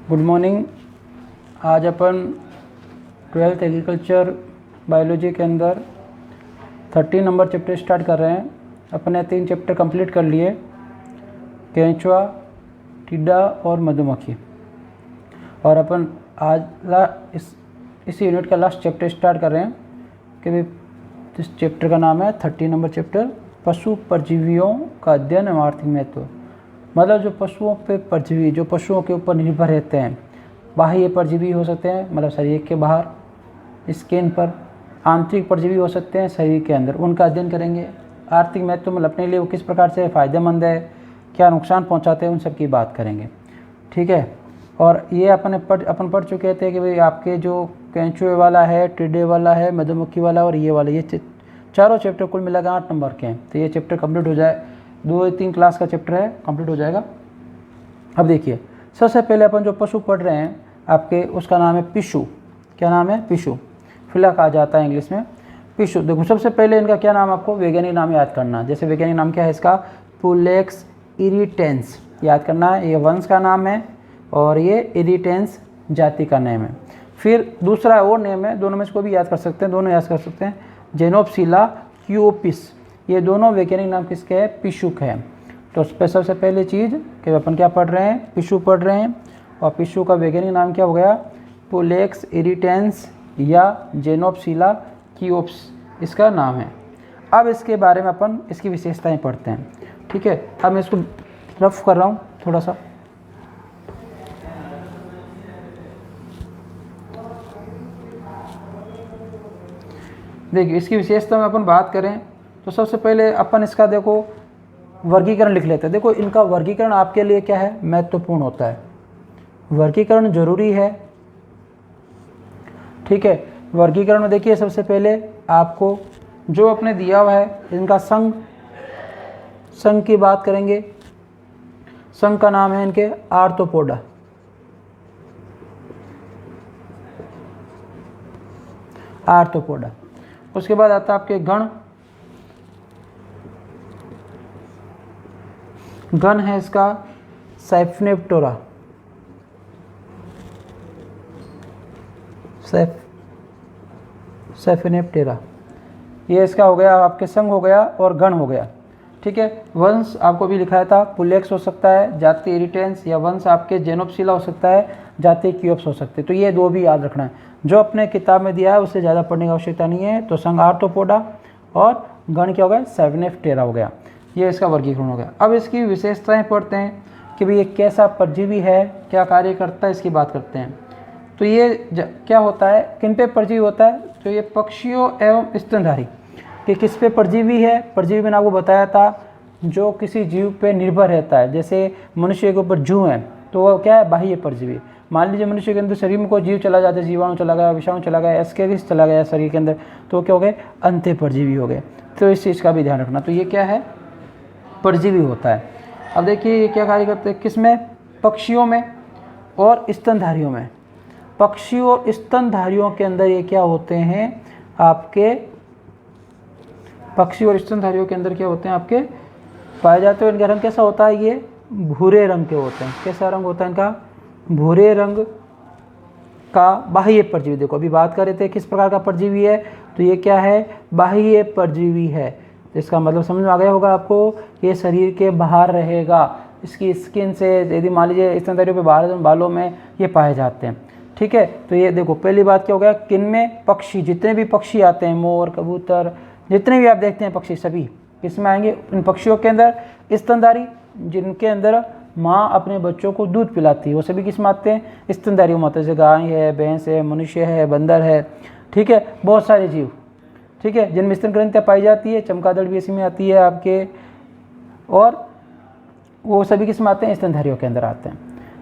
Good morning. आज अपन 12th agriculture biology के अंदर 13 नंबर चैप्टर स्टार्ट कर रहे हैं। अपने 3 चैप्टर कंप्लीट कर लिए, केंचुआ, टिड्डा और मधुमक्खी। और अपन आज इस यूनिट का लास्ट चैप्टर स्टार्ट कर रहे हैं कि भी इस चैप्टर का नाम है 13 नंबर चैप्टर, पशु परजीवियों का अध्ययन एवं आर्थिक महत्व। मतलब जो पशुओं पे परजीवी जो पशुओं के ऊपर निर्भर रहते हैं, बाह्य परजीवी हो सकते हैं मतलब शरीर के बाहर स्किन पर, आंतरिक परजीवी हो सकते हैं शरीर के अंदर, उनका अध्ययन करेंगे। आर्थिक महत्व मतलब अपने लिए वो किस प्रकार से फ़ायदेमंद है, क्या नुकसान पहुंचाते हैं, उन सब की बात करेंगे। ठीक है। और ये अपन पढ़ चुके थे कि भाई आपके जो केंचुए वाला है, टिड्डे वाला है, मधुमक्खी वाला और ये वाला, ये चारों चैप्टर कुल मिलाकर 8 नंबर के हैं। तो ये चैप्टर कंप्लीट हो जाए, 2-3 क्लास का चैप्टर है, कंप्लीट हो जाएगा। अब देखिए, सबसे पहले अपन जो पशु पढ़ रहे हैं आपके, उसका नाम है पिशु। क्या नाम है? पिशु। फिला कहा जाता है इंग्लिश में पिशु। देखो, सबसे पहले इनका क्या नाम, आपको वैज्ञानिक नाम याद करना। जैसे वैज्ञानिक नाम क्या है इसका? पुलेक्स इरिटेंस याद करना है। ये वंश का नाम है और ये इरिटेंस जाति का नेम है। फिर दूसरा और नेम है, दोनों में से कोई भी याद कर सकते हैं, दोनों याद कर सकते हैं, जेनोप्सिला क्यूओपिस। ये दोनों वैज्ञानिक नाम किसके हैं? पिशु के हैं। तो उस पर सबसे पहले चीज़ कि अपन क्या पढ़ रहे हैं? पिशु पढ़ रहे हैं। और पिशु का वैज्ञानिक नाम क्या हो गया? पुलेक्स इरिटेंस या जेनोप्सिला क्यूओप्स इसका नाम है। अब इसके बारे में अपन इसकी विशेषताएं पढ़ते हैं। ठीक है। अब मैं इसको रफ कर रहा हूँ थोड़ा सा। देखिए, इसकी विशेषता में अपन बात करें तो सबसे पहले अपन इसका देखो वर्गीकरण लिख लेते हैं। देखो, इनका वर्गीकरण आपके लिए क्या है? महत्वपूर्ण होता है। वर्गीकरण जरूरी है। ठीक है। वर्गीकरण में देखिए, सबसे पहले आपको जो अपने दिया हुआ है, इनका संघ की बात करेंगे। संघ का नाम है इनके आर्थ्रोपोडा। आर्थ्रोपोडा। उसके बाद आता है आपके गण। गण है इसका सैफनेप्टेरा। सैफनेप्टेरा ये इसका हो गया, आपके संघ हो गया और गण हो गया। ठीक है। वंश आपको भी लिखाया था, पुलेक्स हो सकता है, जाति इरिटेंस, या वंश आपके जेनोप्सिला हो सकता है, जाति क्यूओप्स हो सकते हैं। तो ये दो भी याद रखना है। जो अपने किताब में दिया है उससे ज़्यादा पढ़ने की आवश्यकता नहीं है। तो संघ आर्थ्रोपोडा और गण क्या हो गया? सैफनेप्टेरा हो गया। ये इसका वर्गीकरण हो गया। अब इसकी विशेषताएं पढ़ते हैं कि भाई ये कैसा परजीवी है, क्या कार्य करता है, इसकी बात करते हैं। तो ये क्या होता है, किन पे परजीवी होता है? तो ये पक्षियों एवं स्तनधारी कि किस पे परजीवी है? परजीवी मैंने आपको बताया था, जो किसी जीव पे निर्भर रहता है। जैसे मनुष्य के ऊपर जूं है तो वो क्या है? बाह्य परजीवी। मान लीजिए मनुष्य के अंदर शरीर में कोई जीव चला जाता है, जीवाणु चला गया, विषाणु चला गया, एस्केरिस चला गया शरीर के अंदर, तो क्या हो गए? अंत्य परजीवी हो गए। तो इस चीज़ का भी ध्यान रखना। तो ये क्या है? परजीवी होता है। अब देखिए ये क्या कार्य करते हैं, किस में? पक्षियों में और स्तनधारियों में। पक्षियों और स्तनधारियों के अंदर ये क्या होते हैं आपके? पक्षी और स्तनधारियों के अंदर क्या होते हैं आपके? पाए जाते हैं। इनका रंग कैसा होता है? ये भूरे रंग के होते हैं। कैसा रंग होता है इनका? भूरे रंग का बाह्य परजीवी। देखो, अभी बात कर रहे थे किस प्रकार का परजीवी है, तो ये क्या है? बाह्य परजीवी है। तो इसका मतलब समझ में आ गया होगा आपको, ये शरीर के बाहर रहेगा, इसकी स्किन से, यदि मान लीजिए स्तनधारियों पे बाहर बालों में ये पाए जाते हैं। ठीक है। तो ये देखो, पहली बात क्या हो गया, किन में? पक्षी। जितने भी पक्षी आते हैं, मोर, कबूतर, जितने भी आप देखते हैं पक्षी, सभी किसमें आएंगे? इन पक्षियों के अंदर स्तनधारी, जिनके अंदर माँ अपने बच्चों को दूध पिलाती है, वो सभी किस में आते हैं? स्तनधारियों में आते हैं। जैसे गाय है, भैंस है, मनुष्य है, बंदर है। ठीक है। बहुत सारे जीव। ठीक है। जिनमें स्तन ग्रंथियाँ पाई जाती है, चमगादड़ भी इसी में आती है आपके, और वो सभी किस में आते हैं? स्तनधारियों के अंदर आते हैं।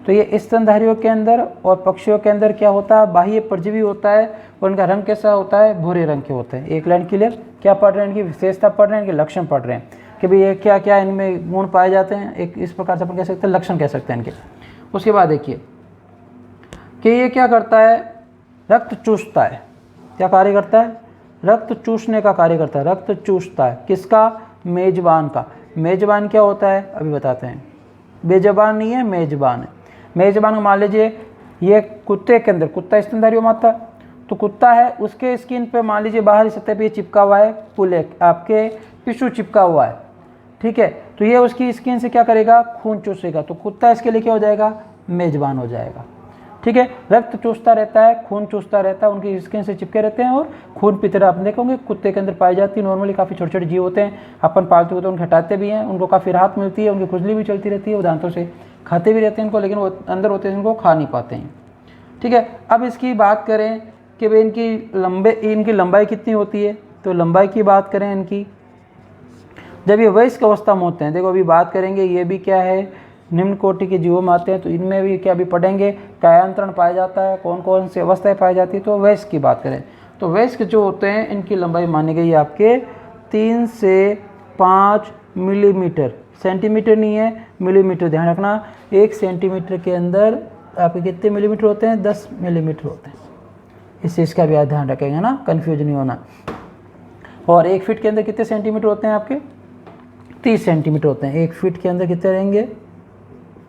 तो ये स्तनधारियों के अंदर और पक्षियों के अंदर क्या होता है? बाह्य परजीवी होता है। और इनका रंग कैसा होता है? भूरे रंग के होते हैं। एक लाइन क्लियर। क्या पढ़ रहे हैं? इनकी विशेषता पढ़ रहे हैं, इनके लक्षण पढ़ रहे हैं कि भाई ये क्या क्या इनमें गुण पाए जाते हैं। एक इस प्रकार से अपन कह सकते हैं, लक्षण कह सकते हैं इनके। उसके बाद देखिए कि ये क्या करता है? रक्त चूसता है। क्या कार्य करता है? रक्त चूसने का कार्य करता है। रक्त चूसता है किसका? मेजबान का। मेजबान क्या होता है? अभी बताते हैं। बेजबान नहीं है, मेजबान है। मेजबान को मान लीजिए ये कुत्ते के अंदर, कुत्ता स्तनधारी माता, तो कुत्ता है उसके स्किन पे मान लीजिए बाहरी सतह पे ये चिपका हुआ है, पुलेक आपके टिश्यू चिपका हुआ है, ठीक है। तो ये उसकी स्किन से क्या करेगा, खून चूसेगा, तो कुत्ता इसके लिए क्या हो जाएगा, मेजबान हो जाएगा, ठीक है। रक्त चूसता रहता है, खून चूसता रहता है, उनकी स्किन से चिपके रहते हैं और खून पीते रहते हैं। आप देखोगे कुत्ते के अंदर पाई जाती है, नॉर्मली काफ़ी छोटे छोटे जीव होते हैं, अपन पालतू होते हैं, उनको हटाते भी हैं, उनको काफ़ी राहत मिलती है, उनकी खुजली भी चलती रहती है, वो दांतों से खाते भी रहते हैं इनको, लेकिन वो अंदर होते हैं, इनको खा नहीं पाते हैं, ठीक है। अब इसकी बात करें कि भाई इनकी लंबाई कितनी होती है, तो लंबाई की बात करें इनकी, जब ये वयस्क अवस्था में होते हैं, देखो अभी बात करेंगे ये भी क्या है, निम्न कोटि के जीवों में आते हैं, तो इनमें भी क्या अभी पढ़ेंगे कायांतरण पाया जाता है, कौन कौन सी अवस्थाएं पाई जाती है। तो वयस्क की बात करें तो वयस्क जो होते हैं इनकी लंबाई मानी गई है आपके 3 से 5 मिलीमीटर, सेंटीमीटर नहीं है, मिलीमीटर, ध्यान रखना। 1 सेंटीमीटर के अंदर आपके कितने मिलीमीटर होते हैं, 10 मिलीमीटर होते हैं, इस चीज़ का भी आप ध्यान रखेंगे ना, कन्फ्यूज नहीं होना। और 1 फीट के अंदर कितने सेंटीमीटर होते हैं आपके, 30 सेंटीमीटर होते हैं। 1 फीट के अंदर कितने रहेंगे,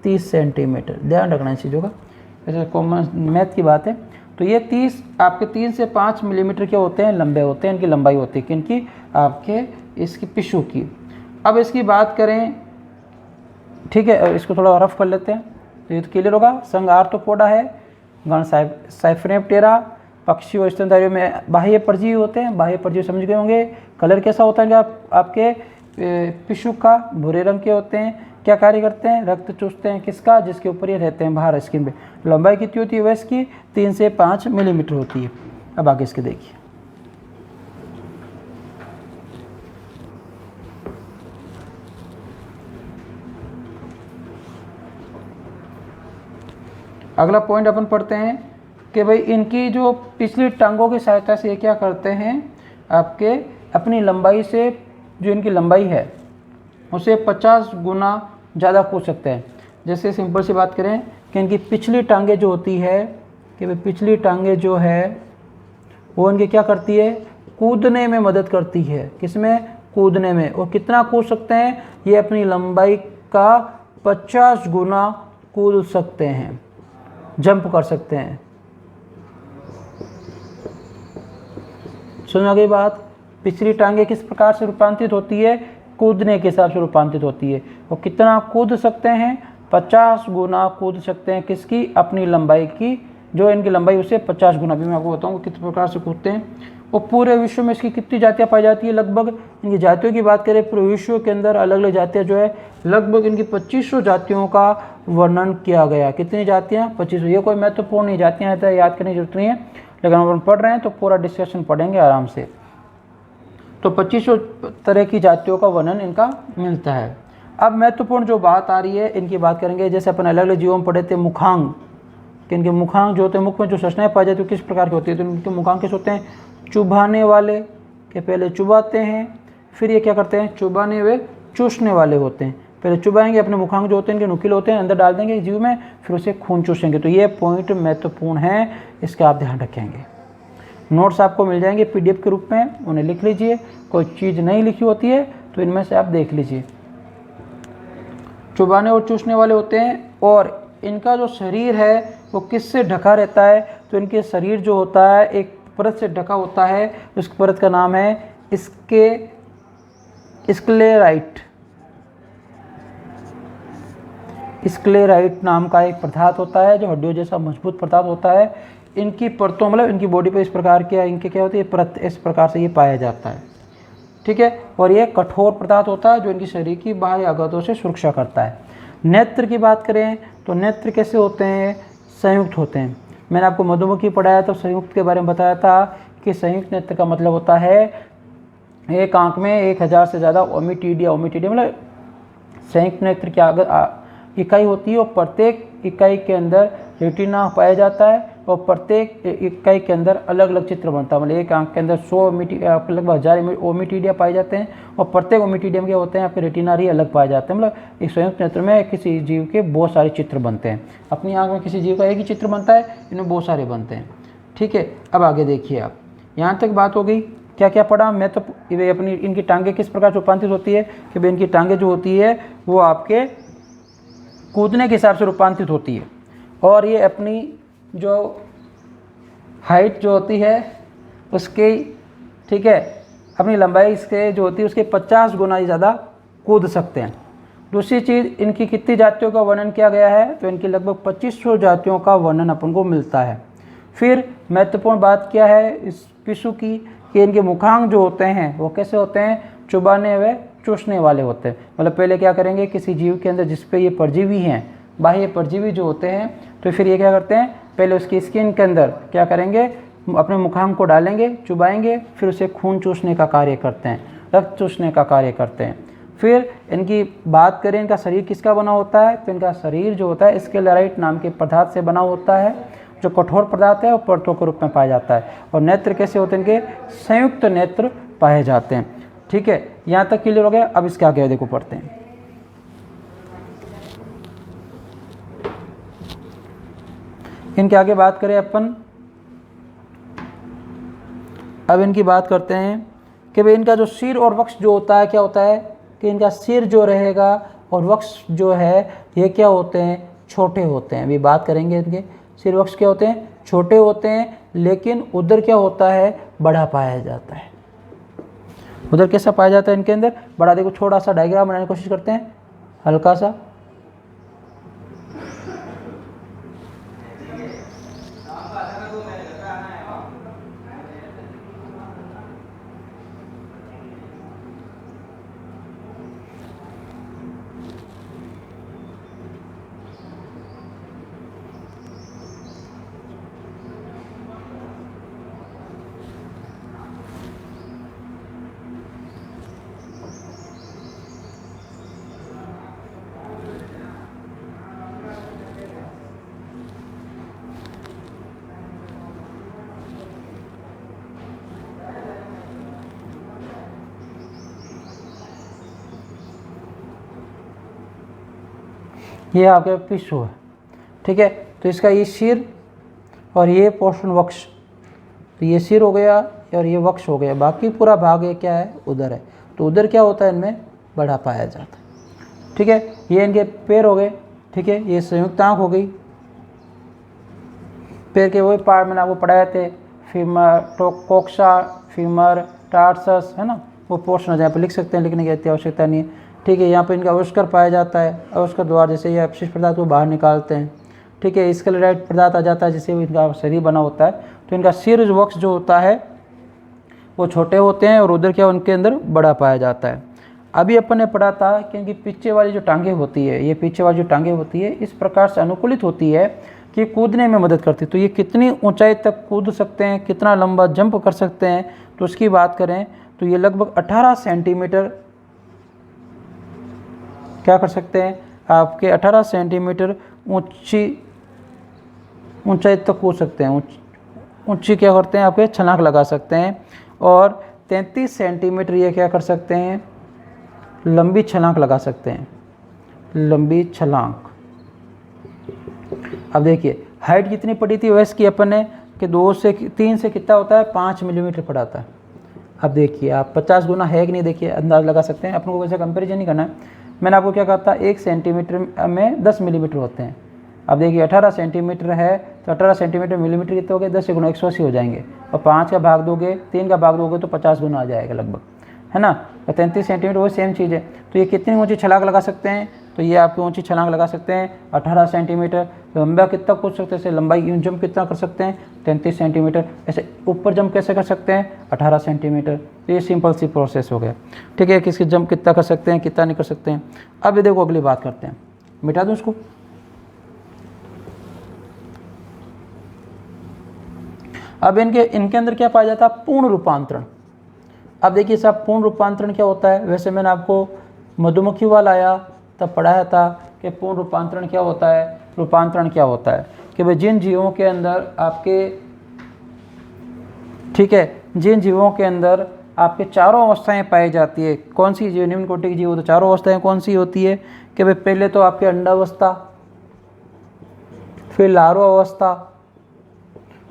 30 सेंटीमीटर, ध्यान रखना इस चीज़ों का, जैसे कॉमन मैथ की बात है। तो ये 30 आपके 3 से 5 मिलीमीटर के होते हैं, लंबे होते हैं, इनकी लंबाई होती है किनकी, आपके इसकी टिश्यू की। अब इसकी बात करें, ठीक है, इसको थोड़ा रफ कर लेते हैं तो ये तो क्लियर होगा। संघ आर्थ्रोपोडा है, गण साइप्रेप्टेरा, पक्षी और स्तनधारियों में बाह्य परजीवी होते हैं, बाह्य परजीवी समझ गए होंगे। कलर कैसा होता है आपके टिश्यू का, भूरे रंग के होते हैं। क्या कार्य करते हैं, रक्त चूसते हैं, किसका, जिसके ऊपर ये रहते हैं बाहर स्किन पे। लंबाई कितनी होती है वयस्क की, 3 से 5 मिलीमीटर होती है। अब आगे इसके देखिए, अगला पॉइंट अपन पढ़ते हैं कि भाई इनकी जो पिछली टांगों की सहायता से ये क्या करते हैं, आपके अपनी लंबाई से, जो इनकी लंबाई है उसे 50 गुना ज़्यादा कूद सकते हैं। जैसे सिंपल सी बात करें कि इनकी पिछली टांगे जो होती है, कि भाई पिछली टांगे जो है वो इनके क्या करती है, कूदने में मदद करती है, किसमें, कूदने में। और कितना कूद सकते हैं, ये अपनी लंबाई का 50 गुना कूद सकते हैं, जंप कर सकते हैं। सुना गई बात, पिछली टांगे किस प्रकार से रूपांतरित होती है, कूदने के हिसाब से रूपांतरित होती है। और कितना कूद सकते हैं, 50 गुना कूद सकते हैं, किसकी, अपनी लंबाई की, जो इनकी लंबाई उससे 50 गुना। भी मैं आपको बताऊंगा किस प्रकार से कूदते हैं। और पूरे विश्व में इसकी कितनी जातियाँ पाई जाती है, लगभग, इनकी जातियों की बात करें पूरे विश्व के अंदर अलग अलग जातियाँ जो है, लगभग इनकी 2500 जातियों का वर्णन किया गया। कितनी जातियाँ, 2500। ये कोई महत्वपूर्ण नहीं जातियाँ हैं तो याद करने की जरूरत नहीं है, लेकिन हम पढ़ रहे हैं तो पूरा डिस्कशन पढ़ेंगे आराम से। तो 2500 तरह की जातियों का वर्णन इनका मिलता है। अब महत्वपूर्ण जो बात आ रही है इनकी बात करेंगे। जैसे अपन अलग अलग जीवों में पढ़े थे मुखांग, कि इनके मुखांग जो होते हैं, मुख में जो संरचनाएं पाई जाती है किस प्रकार की होती है, तो इनके मुखांग किस होते हैं, चुभाने वाले, के पहले चुभाते हैं, फिर ये क्या करते हैं, चुभाने वे चूसने वाले होते हैं। पहले चुभाएंगे, अपने मुखांग जो होते हैं इनके नुकीले होते हैं, अंदर डाल देंगे जीव में, फिर उसे खून चूसेंगे। तो ये पॉइंट महत्वपूर्ण है, इसका आप ध्यान रखेंगे। नोट्स आपको मिल जाएंगे PDF के रूप में, उन्हें लिख लीजिए। कोई चीज़ नहीं लिखी होती है तो इनमें से आप देख लीजिए। चुभाने और चूसने वाले होते हैं, और इनका जो शरीर है वो किससे ढका रहता है, तो इनके शरीर जो होता है एक परत से ढका होता है, उस परत का नाम है स्क्लेराइट। स्क्लेराइट नाम का एक पदार्थ होता है जो हड्डियों जैसा मजबूत पदार्थ होता है। इनकी परतों, मतलब इनकी बॉडी पे इस प्रकार के, इनके क्या होती है, परत, इस प्रकार से ये पाया जाता है, ठीक है। और ये कठोर पदार्थ होता है जो इनकी शरीर की बाह्य आघातों से सुरक्षा करता है। नेत्र की बात करें तो नेत्र कैसे होते हैं, संयुक्त होते हैं। मैंने आपको मधुमक्खी पढ़ाया तो संयुक्त के बारे में बताया था कि संयुक्त नेत्र का मतलब होता है एक आंख में 1000 से ज़्यादा ओमिटीडिया मतलब संयुक्त नेत्र की इकाई होती है, और प्रत्येक इकाई के अंदर रेटिना पाया जाता है, और प्रत्येक इकाई के अंदर अलग अलग चित्र बनता है। मतलब एक आंख के अंदर 100 लगभग 1000 ओमिटीडिया पाए जाते हैं, और प्रत्येक ओमिटीडियम के होते हैं आपके रेटिनारी अलग पाए जाते हैं। मतलब एक संयुक्त नेत्र में किसी जीव के बहुत सारे चित्र बनते हैं। अपनी आंख में किसी जीव का एक ही चित्र बनता है, इनमें बहुत सारे बनते हैं, ठीक है। अब आगे देखिए आप, यहाँ तक बात हो गई। क्या क्या पढ़ा मैं तो, अपनी इनकी टांगे किस प्रकार से रूपांतरित होती है, कि भाई इनकी टांगे जो होती है वो आपके कूदने के हिसाब से रूपांतरित होती है, और ये अपनी जो हाइट जो होती है उसकी, ठीक है, अपनी लंबाई इसके जो होती है उसके 50 गुना ही ज़्यादा कूद सकते हैं। दूसरी चीज़, इनकी कितनी जातियों का वर्णन किया गया है, तो इनकी लगभग 2500 जातियों का वर्णन अपन को मिलता है। फिर महत्वपूर्ण बात क्या है इस पिशु की, कि इनके मुखांग जो होते हैं वो कैसे होते हैं, चुबाने व चूसने वाले होते हैं। मतलब पहले क्या करेंगे, किसी जीव के अंदर जिस पे ये परजीवी हैं, बाह्य परजीवी जो होते हैं, तो फिर ये क्या करते हैं, पहले उसकी स्किन के अंदर क्या करेंगे, अपने मुखांग को डालेंगे, चुबाएंगे, फिर उसे खून चूसने का कार्य करते हैं, रक्त चूसने का कार्य करते हैं। फिर इनकी बात करें, इनका शरीर किसका बना होता है, तो इनका शरीर जो होता है स्केलेराइट नाम के पदार्थ से बना होता है, जो कठोर पदार्थ है और परतों के रूप में पाया जाता है। और नेत्र कैसे होते हैं, इनके संयुक्त नेत्र पाए जाते हैं। ठीक है, यहाँ तक क्लियर हो गया। अब इसके आगे देखो पढ़ते हैं। इनके आगे बात करें अपन, अब इनकी बात करते हैं कि भाई इनका जो सिर और वक्ष जो होता है, क्या होता है कि इनका सिर जो रहेगा और वक्ष जो है ये क्या होते हैं, छोटे होते हैं। अभी बात करेंगे इनके सिर वक्ष क्या होते हैं, छोटे होते हैं, लेकिन उधर क्या होता है, बड़ा पाया जाता है। उधर कैसा पाया जाता है इनके अंदर, बड़ा। देखो छोटा सा डायग्राम बनाने की कोशिश करते हैं, हल्का सा। ये आपके पिशु है, ठीक है। तो इसका ये सिर और ये पोर्शन वक्ष, तो ये सिर हो गया और ये वक्ष हो गया, बाकी पूरा भाग ये क्या है, उधर है। तो उधर क्या होता है, इनमें बड़ा पाया जाता है। ठीक है, ये इनके पैर हो गए, ठीक है। ये संयुक्त आंख हो गई, पैर के वही पार्ट मैंने आपको पढ़ाए थे, फीमर, कोक्सा, फीमर, टार्सस, है ना, वो पोर्शन हो जाए पर लिख सकते हैं, लिखने की इतनी आवश्यकता नहीं है। ठीक है, यहाँ पे इनका अवस्कर पाया जाता है, अवस्कर द्वार जैसे ये अपशिष्ट पदार्थ को बाहर निकालते हैं। ठीक है, स्केलेराइट पदार्थ आ जाता है जिससे इनका शरीर बना होता है। तो इनका सिर वक्ष जो होता है वो छोटे होते हैं और उधर क्या उनके अंदर बड़ा पाया जाता है। अभी अपन ने पढ़ा था कि इनकी पीछे वाली जो टांगें होती है, ये पीछे वाली जो टांगें होती है इस प्रकार से अनुकूलित होती है कि कूदने में मदद करती है। तो ये कितनी ऊंचाई तक कूद सकते हैं, कितना लंबा जंप कर सकते हैं, तो उसकी बात करें तो ये लगभग 18 सेंटीमीटर क्या कर सकते हैं, आपके 18 सेंटीमीटर ऊंचाई तक कूद सकते हैं। ऊंची क्या करते हैं, आपके छलांग लगा सकते हैं। और 33 सेंटीमीटर ये क्या कर सकते हैं, लंबी छलांग लगा सकते हैं, लंबी छलांग। अब देखिए हाइट कितनी पड़ी थी वैसे की अपन ने कि 2 से 3 से कितना होता है, 5 मिलीमीटर पड़ा था। अब देखिए आप 50 गुना है कि नहीं, देखिए अंदाज लगा सकते हैं। अपन को वैसे कंपेरिजन नहीं करना है। मैंने आपको क्या कहा था, 1 सेंटीमीटर में 10 मिलीमीटर होते हैं। अब देखिए 18 सेंटीमीटर है तो 18 सेंटीमीटर मिलीमीटर कितने हो गए, 10 गुना 180 हो जाएंगे। और 5 का भाग दोगे, 3 का भाग दोगे तो 50 गुना आ जाएगा लगभग, है ना। और 33 सेंटीमीटर वो सेम चीज़ है। तो ये कितनी ऊंची छलांग लगा सकते हैं, तो ये आपकी ऊंची छलांग लगा सकते हैं 18 सेंटीमीटर। लंबा कितना कूद सकते हैं, लंबाई जंप कितना कर सकते हैं, 33 सेंटीमीटर। ऐसे ऊपर जंप कैसे कर सकते हैं, 18 सेंटीमीटर। तो ये सिंपल सी प्रोसेस हो गया, ठीक है। किसकी जंप कितना कर सकते हैं, कितना नहीं कर सकते हैं। अब ये देखो अगली बात करते हैं, मिटा दूँ उसको। अब इनके अंदर क्या पाया जाता है, पूर्ण रूपांतरण। अब देखिए साहब पूर्ण रूपांतरण क्या होता है, वैसे मैंने आपको मधुमक्खी वाला आया तब पढ़ाया था कि पूर्ण रूपांतरण क्या होता है। रूपांतरण क्या होता है कि भाई जिन जीवों के अंदर आपके, ठीक है, जिन जीवों के अंदर आपके चारों अवस्थाएं पाई जाती है, कौन सी जीव, निम्न कोटि की जीव तो चारों अवस्थाएं कौन सी होती है कि भाई पहले तो आपके अंडावस्था, फिर लार्वा अवस्था,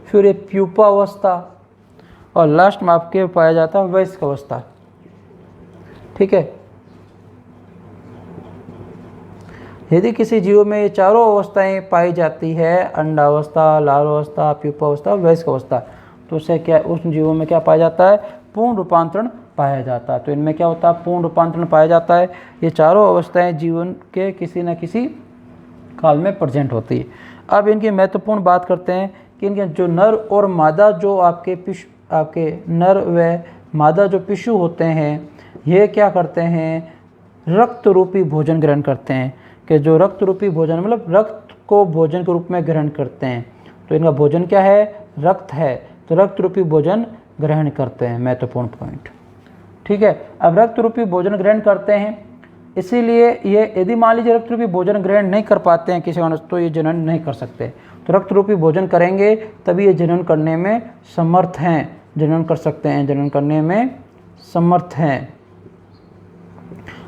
फिर एक प्यूपा अवस्था और लास्ट में आपके पाया जाता है वयस्क अवस्था, ठीक है। यदि किसी जीव में ये चारों अवस्थाएं पाई जाती है, अंडावस्था, लार्वावस्था, प्यूपावस्था, वयस्क अवस्था, तो उससे क्या, उस जीवों में क्या पाया जाता है, पूर्ण रूपांतरण पाया जाता है। तो इनमें क्या होता है, पूर्ण रूपांतरण पाया जाता है। ये चारों अवस्थाएं जीवन के किसी न किसी काल में प्रेजेंट होती है। अब इनकी महत्वपूर्ण बात करते हैं कि इनके जो नर और मादा, जो आपके नर व मादा जो पिशु होते हैं, ये क्या करते हैं, रक्त रूपी भोजन ग्रहण करते हैं। कि जो रक्त रूपी भोजन मतलब रक्त को भोजन के रूप में ग्रहण करते हैं। तो इनका भोजन क्या है, रक्त है, तो रक्त रूपी भोजन ग्रहण करते हैं। महत्वपूर्ण पॉइंट, ठीक है। अब रक्त रूपी भोजन ग्रहण करते हैं, इसीलिए ये यदि मान लीजिए रक्त रूपी भोजन ग्रहण नहीं कर पाते हैं किसी कारण, तो ये जनन नहीं कर सकते। तो रक्त रूपी भोजन करेंगे तभी ये जनन करने में समर्थ हैं, जनन कर सकते हैं, जनन करने में समर्थ हैं।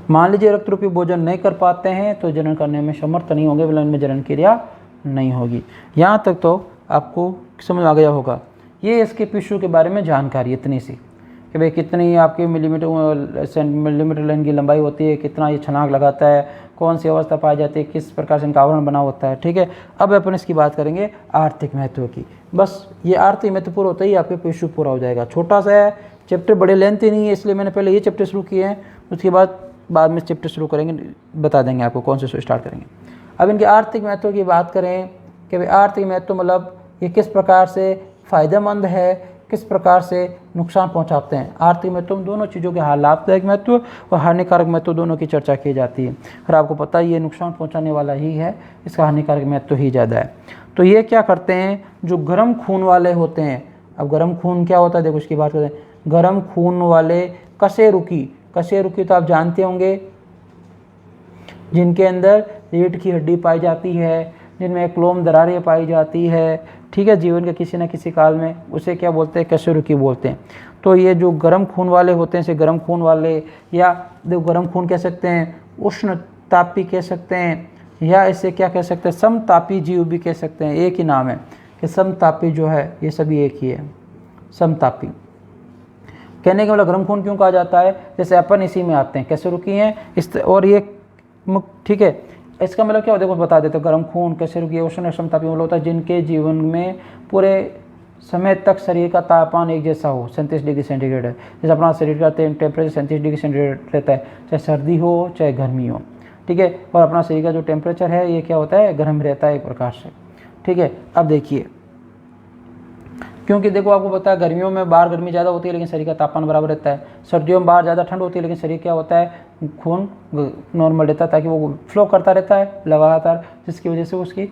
मान लीजिए रक्त रूपी भोजन नहीं कर पाते हैं तो जनन करने में समर्थ नहीं होंगे, मतलब इनमें जनन क्रिया नहीं होगी। यहाँ तक तो आपको समझ आ गया होगा। ये इसके पिशु के बारे में जानकारी इतनी सी कि भाई कितनी आपकी मिलीमीटर लाइन की लंबाई होती है, कितना ये छलांग लगाता है, कौन सी अवस्था पाई जाती है, किस प्रकार से इनका आवरण बना होता है, ठीक है। अब अपन इसकी बात करेंगे आर्थिक महत्व की। बस ये आर्थिक महत्व पूरा होता ही आपके पिशु पूरा हो जाएगा। छोटा सा है चैप्टर, बड़े लेंथी नहीं है, इसलिए मैंने पहले ये चैप्टर शुरू किए हैं, उसके बाद में चैप्टर शुरू करेंगे, बता देंगे आपको कौन से स्टार्ट करेंगे। अब इनके आर्थिक महत्व की बात करें कि भाई आर्थिक महत्व मतलब ये किस प्रकार से फ़ायदेमंद है, किस प्रकार से नुकसान पहुंचाते हैं। आर्थिक महत्व दोनों चीज़ों के लाभदायक महत्व और हानिकारक महत्व दोनों की चर्चा की जाती है। और आपको पता है ये नुकसान पहुंचाने वाला ही है, इसका हानिकारक महत्व ही ज़्यादा है। तो ये क्या करते हैं, जो गर्म खून वाले होते हैं। अब गर्म खून क्या होता है, देखो उसकी बात करें। गर्म खून वाले कशेरुकी तो आप जानते होंगे, जिनके अंदर रीढ़ की हड्डी पाई जाती है, जिनमें क्लोम दरारें पाई जाती है, ठीक है, जीवन के किसी न किसी काल में, उसे क्या बोलते हैं, कशेरुकी बोलते हैं। तो ये जो गर्म खून वाले होते हैं, इसे गर्म खून वाले, या देखो गर्म खून कह सकते हैं, उष्ण तापी कह सकते हैं, या इसे क्या कह सकते हैं, समतापी जीव भी कह सकते हैं। एक ही नाम है कि समतापी जो है, ये सभी एक ही है, समतापी। कहने का मतलब गर्म खून क्यों कहा जाता है, जैसे अपन इसी में आते हैं, कशेरुकी हैं इस, और ये ठीक है। इसका मतलब क्या होता है, कुछ बता देते हो। गर्म खून, कशेरुकी, उष्ण समतापी मतलब होता है जिनके जीवन में पूरे समय तक शरीर का तापमान एक जैसा हो, 37 डिग्री सेंटीग्रेड है। जैसे अपना शरीर का टेम्परेचर 37 डिग्री सेंटीग्रेड रहता है, चाहे सर्दी हो चाहे गर्मी हो, ठीक है। और अपना शरीर का जो टेम्परेचर है ये क्या होता है, गर्म रहता है एक प्रकार से, ठीक है। अब देखिए, क्योंकि देखो आपको पता है गर्मियों में बाहर गर्मी ज़्यादा होती है लेकिन शरीर का तापमान बराबर रहता है, सर्दियों में बाहर ज़्यादा ठंड होती है लेकिन शरीर क्या होता है, खून नॉर्मल रहता है, ताकि वो फ्लो करता रहता है लगातार, जिसकी वजह से उसकी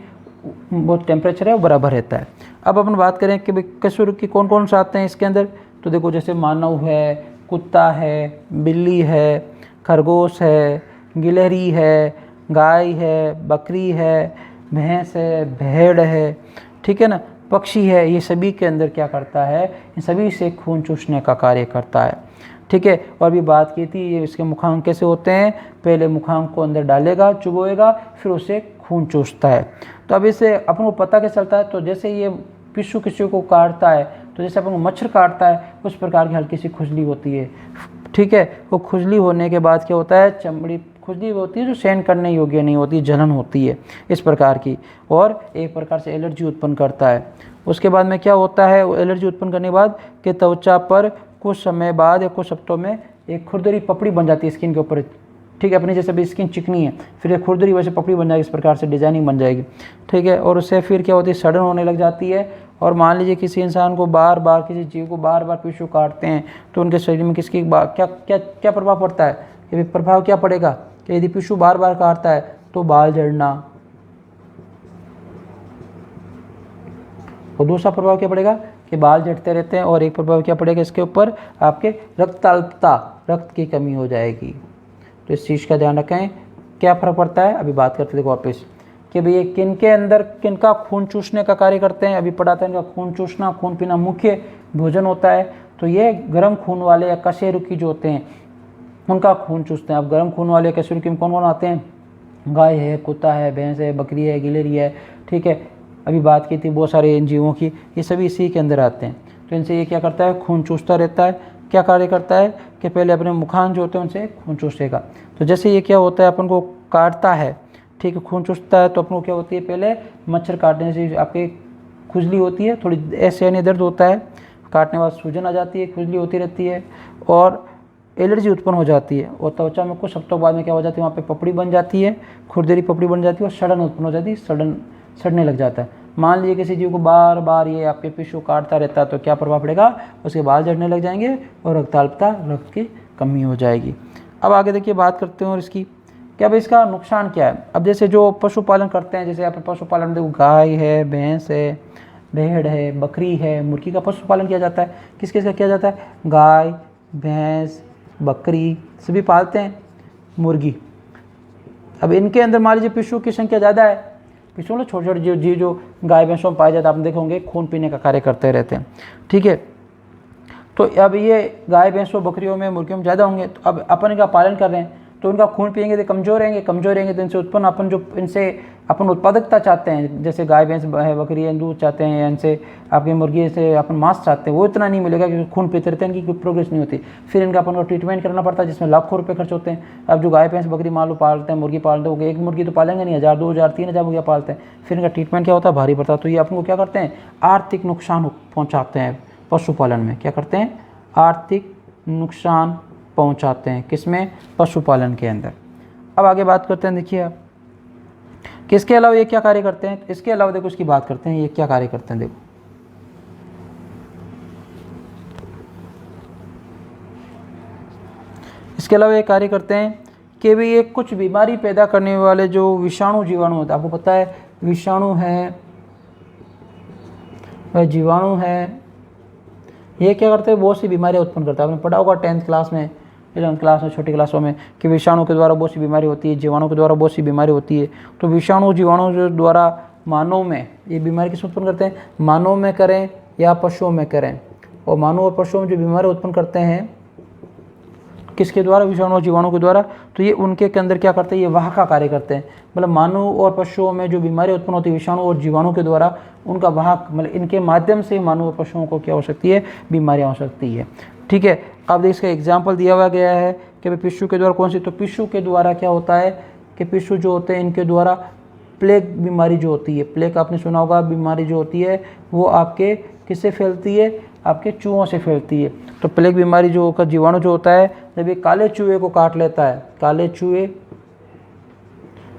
वो टेम्परेचर है वो बराबर रहता है। अब अपन बात करें कि भाई कशेरुकी कौन कौन से आते हैं इसके अंदर, तो देखो जैसे मानव है, कुत्ता है, बिल्ली है, खरगोश है, गिलहरी है, गाय है, बकरी है, भैंस है, भेड़ है, ठीक है ना, पक्षी है, ये सभी के अंदर क्या करता है, इन सभी से खून चूसने का कार्य करता है, ठीक है। और भी बात की थी, ये इसके मुखांक कैसे होते हैं, पहले मुखांक को अंदर डालेगा, चुभोएगा, फिर उसे खून चूसता है। तो अब इसे अपन को पता कैसे चलता है, तो जैसे ये पिशु किसी को काटता है, तो जैसे अपन को मच्छर काटता है उस प्रकार की हल्की सी खुजली होती है, ठीक है। वो खुजली होने के बाद क्या होता है, चमड़ी खुजली होती है जो सहन करने योग्य नहीं होती, जलन होती है इस प्रकार की, और एक प्रकार से एलर्जी उत्पन्न करता है। उसके बाद में क्या होता है, वो एलर्जी उत्पन्न करने के बाद कि त्वचा पर कुछ समय बाद या कुछ हफ्तों में एक खुरदरी पपड़ी बन जाती है स्किन के ऊपर, ठीक है। अपनी जैसे भी स्किन चिकनी है, फिर एक खुरदरी वैसे पपड़ी बन जाएगी, इस प्रकार से डिजाइनिंग बन जाएगी, ठीक है। और उससे फिर क्या होती है, सड़न होने लग जाती है। और मान लीजिए किसी इंसान को बार बार, किसी जीव को बार बार पिशु काटते हैं, तो उनके शरीर में किसकी क्या क्या क्या प्रभाव पड़ता है, ये प्रभाव क्या पड़ेगा कि यदि पिशु बार बार काटता है तो बाल झड़ना, और दूसरा प्रभाव क्या पड़ेगा कि बाल झड़ते रहते हैं, और एक प्रभाव क्या पड़ेगा इसके ऊपर, आपके रक्ताल्पता, रक्त की कमी हो जाएगी। तो इस चीज़ का ध्यान रखें। क्या फर्क पड़ता है, अभी बात करते देखो वापस कि भाई ये किन के अंदर किनका खून चूसने का कार्य करते हैं। अभी पढ़ा था इनका खून चूसना, खून पीना मुख्य भोजन होता है। तो ये गर्म खून वाले या कशेरुकी जो होते हैं उनका खून चूसते हैं। अब गर्म खून वाले कशेरुकी में कौन कौन आते हैं, गाय है, कुत्ता है, भैंस है, बकरी है, गिलहरी है, ठीक है। अभी बात की थी बहुत सारे इन जीवों की, ये सभी इसी के अंदर आते हैं। तो इनसे ये क्या करता है, खून चूसता रहता है। क्या कार्य करता है कि पहले अपने मुखान जो होते हैं उनसे खून चूसेगा। तो जैसे ये क्या होता है, अपन को काटता है, ठीक है, खून चूसता है तो अपन को क्या होती है, पहले मच्छर काटने से आपके खुजली होती है, थोड़ी ऐसे यानी दर्द होता है, काटने के बाद सूजन आ जाती है, खुजली होती रहती है और एलर्जी उत्पन्न हो जाती है। और त्वचा में कुछ हफ्तों बाद में क्या हो जाती है, वहाँ पे पपड़ी बन जाती है, खुरदरी पपड़ी बन जाती है और सड़न उत्पन्न हो जाती है, सड़ने लग जाता है। मान लीजिए किसी जीव को बार बार ये आपके टिश्यू काटता रहता है तो क्या प्रभाव पड़ेगा, उसके बाल झड़ने लग जाएंगे और रक्ताल्पता, रक्त की कमी हो जाएगी। अब आगे देखिए बात करते हैं और इसकी क्या भाई इसका नुकसान क्या है। अब जैसे जो पशुपालन करते हैं, जैसे आप पशुपालन में देखो गाय है, भैंस है, भेड़ है, बकरी है, मुर्गी का पशुपालन किया जाता है। किस किस का किया जाता है, गाय, भैंस, बकरी सभी पालते हैं, मुर्गी। अब इनके अंदर मान लीजिए पिशु की संख्या ज़्यादा है, पिशु मतलब छोटे छोटे जीव जो गाय भैंसों में पाए जाते हैं, आप देखे होंगे खून पीने का कार्य करते रहते हैं, ठीक है। तो अब ये गाय भैंसों, बकरियों में, मुर्गियों में ज़्यादा होंगे, तो अब अपन इनका पालन कर रहे हैं तो उनका खून पिएंगे तो कमज़ोर रहेंगे तो इनसे उत्पन्न अपन जो इनसे अपन उत्पादकता चाहते हैं, जैसे गाय भैंस है, बकरी है, दूध चाहते हैं, या इनसे आपकी मुर्गी से अपन मांस चाहते हैं, वो इतना नहीं मिलेगा क्योंकि खून पीते रहते हैं, इनकी कोई प्रोग्रेस नहीं होती। फिर इनका अपन को ट्रीटमेंट करना पड़ता है जिसमें लाखों रुपये खर्च होते हैं। अब जो गाय भैंस बकरी मान लो पालते हैं, मुर्गी पालते हैं, एक मुर्गी तो पालेंगे नहीं, 1000, 2000, 3000 मुर्गियाँ पालते हैं, फिर इनका ट्रीटमेंट क्या होता है, भारी पड़ता है। तो ये अपन को क्या करते हैं, आर्थिक नुकसान पहुँचाते हैं पशुपालन में, क्या करते हैं, आर्थिक नुकसान पहुँचाते हैं, किसमें, पशुपालन के अंदर। अब आगे बात करते हैं, देखिए आप किसके अलावा ये क्या कार्य करते हैं, इसके अलावा देखो इसकी बात करते हैं, ये क्या कार्य करते हैं। देखो इसके अलावा ये कार्य करते हैं कि भी ये कुछ बीमारी पैदा करने वाले जो विषाणु जीवाणु होता है, आपको पता है विषाणु है वह जीवाणु है, ये क्या करते हैं, बहुत सी बीमारियां उत्पन्न करता है। आपने पढ़ा होगा 10th क्लास में, 11th क्लास में, छोटी क्लासों में, कि विषाणु के द्वारा बहुत सी बीमारी होती है, जीवाणु के द्वारा बहुत सी बीमारी होती है। तो विषाणु जीवाणु जो द्वारा मानव में ये बीमारी किस उत्पन्न करते हैं, मानव में करें या पशुओं में करें, और मानव और पशुओं में जो बीमारी उत्पन्न करते हैं किसके द्वारा, विषाणु और जीवाणु के द्वारा, तो ये उनके के अंदर क्या करते हैं, ये वाहक का कार्य करते हैं। मतलब मानव और पशुओं में जो बीमारी उत्पन्न होती है विषाणु और जीवाणु के द्वारा, उनका वाहक मतलब इनके माध्यम से मानव और पशुओं को क्या हो सकती है, बीमारियाँ हो सकती है, ठीक है। अब इसका एग्जाम्पल दिया हुआ गया है कि भाई पिशु के द्वारा कौन सी, तो पिशु के द्वारा क्या होता है कि पिशु जो होते हैं इनके द्वारा प्लेग बीमारी जो होती है, प्लेग आपने सुना होगा, बीमारी जो होती है वो आपके किससे फैलती है, आपके चूहों से फैलती है। तो प्लेग बीमारी जो होकर जीवाणु जो होता है, जब ये काले चूहे को काट लेता है, काले चूहे,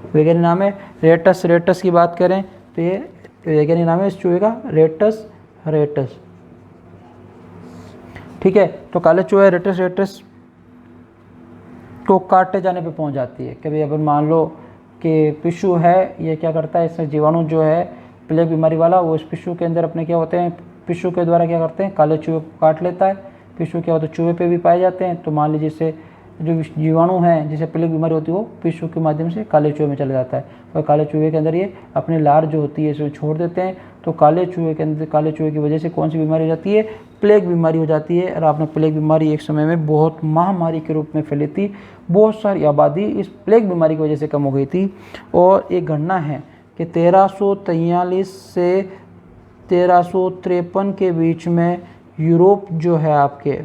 वैज्ञानिक नाम है रेटस, रेटस की बात करें तो ये वैज्ञानिक नाम है इस चूहे का रेटस, रेटस, ठीक है। तो काले चूहे रेटस, रेटस को काटे जाने पे पहुंच जाती है। कभी अपन मान लो कि पिशु है, ये क्या करता है, इसमें जीवाणु जो है प्लेग बीमारी वाला, वो इस पिशु के अंदर अपने क्या होते हैं, पिशु के द्वारा क्या करते हैं, काले चूहे को काट लेता है। पिशु क्या होता है, चूहे पे भी पाए जाते हैं, तो मान लीजिए इससे जो जीवाणु है जिसे प्लेग बीमारी होती है वो पिशु के माध्यम से काले चूहे में चला जाता है, और काले चूहे के अंदर ये अपने लार जो होती है इसे छोड़ देते हैं। तो काले चूहे के अंदर, काले चूहे की वजह से कौन सी बीमारी हो जाती है, प्लेग बीमारी हो जाती है। और आपने प्लेग बीमारी एक समय में बहुत महामारी के रूप में फैली थी, बहुत सारी आबादी इस प्लेग बीमारी की वजह से कम हो गई थी। और एक गणना है कि 1343 से 1353 के बीच में यूरोप जो है आपके,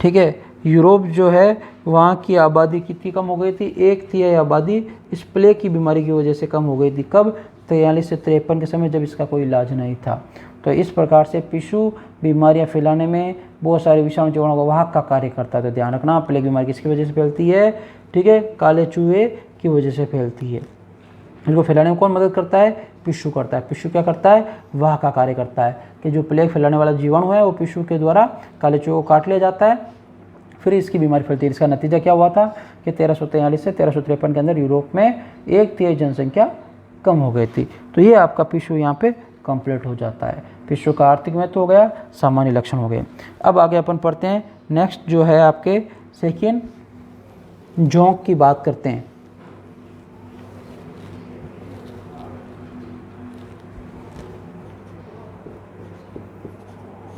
ठीक है, यूरोप जो है वहाँ की आबादी कितनी कम हो गई थी, 1/3 आबादी इस प्लेग की बीमारी की वजह से कम हो गई थी। कब, 43 से 53 के समय, जब इसका कोई इलाज नहीं था। तो इस प्रकार से पिशु बीमारियां फैलाने में बहुत सारे विषाणु जीवाणु का वाहक का कार्य करता है। तो ध्यान रखना, प्लेग बीमारी किसकी वजह से फैलती है, ठीक है, काले चूहे की वजह से फैलती है। इसको फैलाने में कौन मदद करता है, पिशु करता है। पिशु क्या करता है, वाहक का कार्य करता है कि जो प्लेग फैलाने वाला जीवाणु है वो पिशु के द्वारा काले चूहे को काट लिया जाता है, फिर इसकी बीमारी फैलती है। इसका नतीजा क्या हुआ था कि 1343 से 1353 के अंदर यूरोप में 1/3 जनसंख्या कम हो गई थी। तो ये आपका पिशु यहाँ पे कंप्लीट हो जाता है। पिशु का आर्थिक महत्व हो गया, सामान्य लक्षण हो गए। अब आगे अपन पढ़ते हैं, नेक्स्ट जो है आपके सेकेंड, जोंक की बात करते हैं।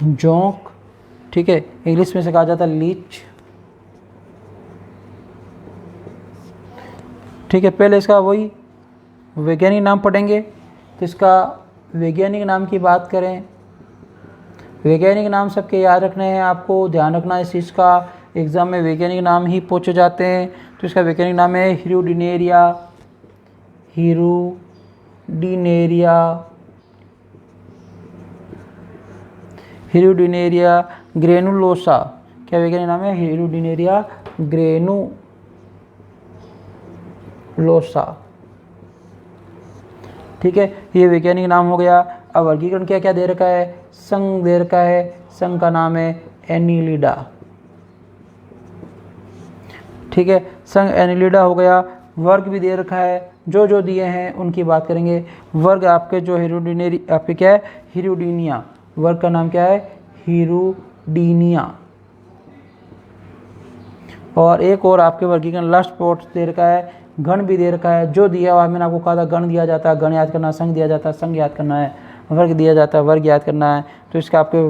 जोंक, ठीक है, इंग्लिश में से कहा जाता है लीच, ठीक है। पहले इसका वही वैज्ञानिक नाम पढ़ेंगे, तो इसका वैज्ञानिक नाम की बात करें, वैज्ञानिक नाम सबके याद रखने हैं, आपको ध्यान रखना इस चीज़ का, एग्ज़ाम में वैज्ञानिक नाम ही पूछे जाते हैं। तो तो इसका वैज्ञानिक नाम है हिरुडिनेरिया, हिरुडिनेरिया, हिरुडिनेरिया ग्रेनुलोसा। क्या वैज्ञानिक नाम है? Hirudinaria granulosa. ठीक है, ये वैज्ञानिक नाम हो गया। अब वर्गीकरण क्या क्या दे रखा है? संघ दे रखा है, संघ का नाम है एनिलिडा। ठीक है, संघ एनिलिडा हो गया। वर्ग भी दे रखा है, जो जो दिए हैं उनकी बात करेंगे। वर्ग आपके जो हिरुडिनेरी आपके क्या है? हिरुडीनिया। वर्ग का नाम क्या है? हिरुडीनिया। और एक और आपके वर्गीकरण लास्ट पोर्ट दे रखा है, गण भी दे रखा है। जो दिया हुआ मैंने आपको कहा था गण दिया जाता है, गण याद करना, संघ दिया जाता है, संघ याद करना है, वर्ग दिया जाता है, वर्ग याद करना है। तो इसका आपके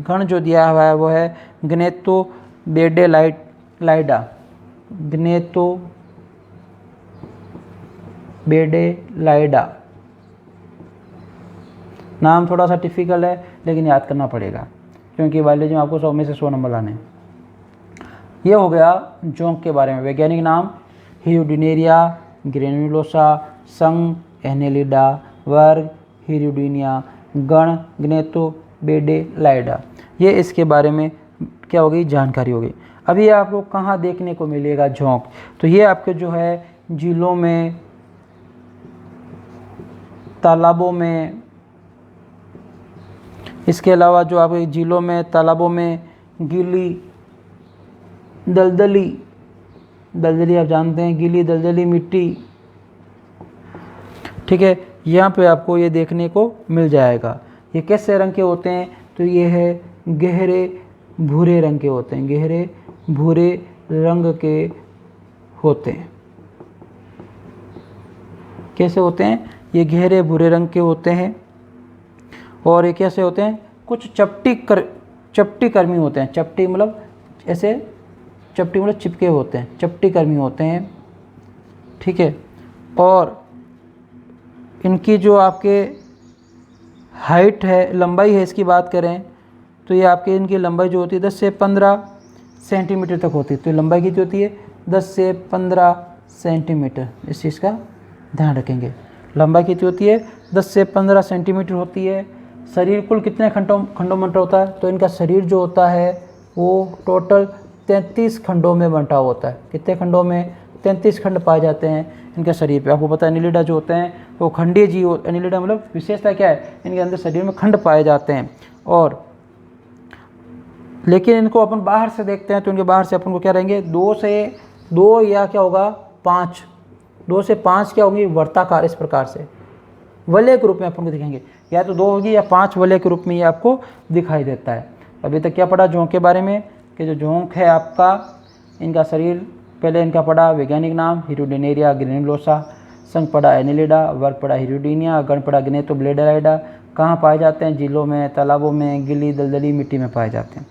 गण जो दिया हुआ है वो है ग्नेतो बेडे लाइडा, ग्नेतो बेडे लाइडा। नाम थोड़ा सा टिपिकल है लेकिन याद करना पड़ेगा क्योंकि बायोलॉजी में आपको 100 में से 100 नंबर लाने हैं। ये हो गया जोंक के बारे में। वैज्ञानिक नाम हिरुडिनेरिया ग्रेनुलोसा, संघ एनेलिडा, वर्ग हिरुडीनिया, गण ग्नेतो बेडे लाइडा। ये इसके बारे में क्या हो गई? जानकारी हो गई। अभी आपको कहाँ देखने को मिलेगा जोंक? तो ये आपके जो है झीलों में, तालाबों में, इसके अलावा जो आपके झीलों में, तालाबों में, गीली दलदली आप जानते हैं, गीली दलदली मिट्टी। ठीक है, यहाँ पे आपको ये देखने को मिल जाएगा। ये कैसे रंग के होते हैं? तो ये है गहरे भूरे रंग के होते हैं, गहरे भूरे रंग के होते हैं। कैसे होते हैं? ये गहरे भूरे रंग के होते हैं। और ये कैसे होते हैं? कुछ चपटी कर्मी होते हैं। चपटी मतलब ऐसे, चपटी मतलब चिपके होते हैं, चपटी कर्मी होते हैं। ठीक है, और इनकी जो आपके हाइट है, लंबाई है, इसकी बात करें तो ये आपके इनकी लंबाई जो होती है 10 से 15 सेंटीमीटर तक होती है। तो लंबाई कितनी होती है? 10 से 15 सेंटीमीटर। इस चीज़ का ध्यान रखेंगे। लंबाई कितनी होती है? 10 से 15 सेंटीमीटर होती है। शरीर कुल कितने खंडों में बंटा होता है? तो इनका शरीर जो होता है वो टोटल 33 खंडों में बंटा होता है। कितने खंडों में? 33 खंड पाए जाते हैं इनके शरीर पे। आपको पता है एनिलिडा जो होते हैं वो खंडीय जीव। एनिलिडा मतलब विशेषता क्या है? इनके अंदर शरीर में खंड पाए जाते हैं। और लेकिन इनको अपन बाहर से देखते हैं तो इनके बाहर से अपन को क्या रहेंगे? 2 या क्या होगा 5, 2 से 5 क्या होंगी? वर्ताकार, इस प्रकार से वलय के रूप में अपन को दिखेंगे। या तो 2 होगी या 5 वलय के रूप में ये आपको दिखाई देता है। अभी तक क्या पढ़ा जोंक के बारे में? कि जो जोंक है आपका, इनका शरीर, पहले इनका पढ़ा वैज्ञानिक नाम हिरुडिनेरिया ग्रेनुलोसा, संघ पढ़ा एनिलिडा, वर्ग पढ़ा हिरुडीनिया, गण पढ़ा ग्नेतो बेडे लाइडा। कहाँ पाए जाते हैं? झीलों में, तालाबों में, गीली दलदली मिट्टी में पाए जाते हैं।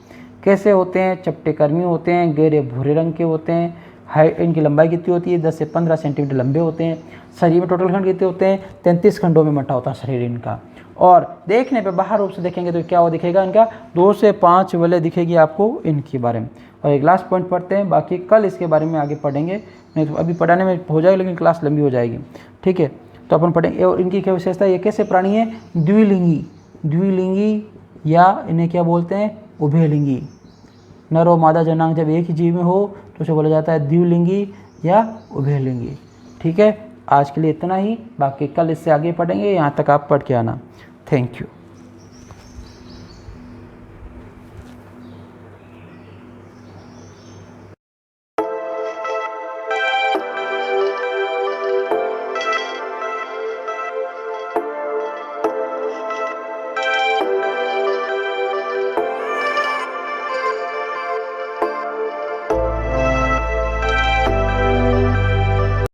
कैसे होते हैं? चपटे कर्मी होते हैं, गहरे भूरे रंग के होते हैं। हाइट, इनकी लंबाई कितनी होती है? 10 से 15 सेंटीमीटर लंबे होते हैं। शरीर में टोटल खंड कितने होते हैं? 33 खंडों में बंटा होता है शरीर इनका। और देखने पे बाहर रूप से देखेंगे तो क्या वो दिखेगा? इनका 2 से 5 वलय दिखेगी आपको इनके बारे में। और एक लास्ट पॉइंट पढ़ते हैं, बाकी कल इसके बारे में आगे पढ़ेंगे। नहीं तो अभी पढ़ाने में हो जाएगा लेकिन क्लास लंबी हो जाएगी। ठीक है, तो अपन पढ़ेंगे। और इनकी क्या विशेषता है? ये कैसे प्राणी है? द्विलिंगी या इन्हें क्या बोलते हैं? उभयलिंगी। नर और मादा जनांग जब एक ही जीव में हो तो उसे बोला जाता है द्विलिंगी या उभयलिंगी। ठीक है, आज के लिए इतना ही, बाकी कल इससे आगे पढ़ेंगे। यहाँ तक आप पढ़ के आना। Thank you.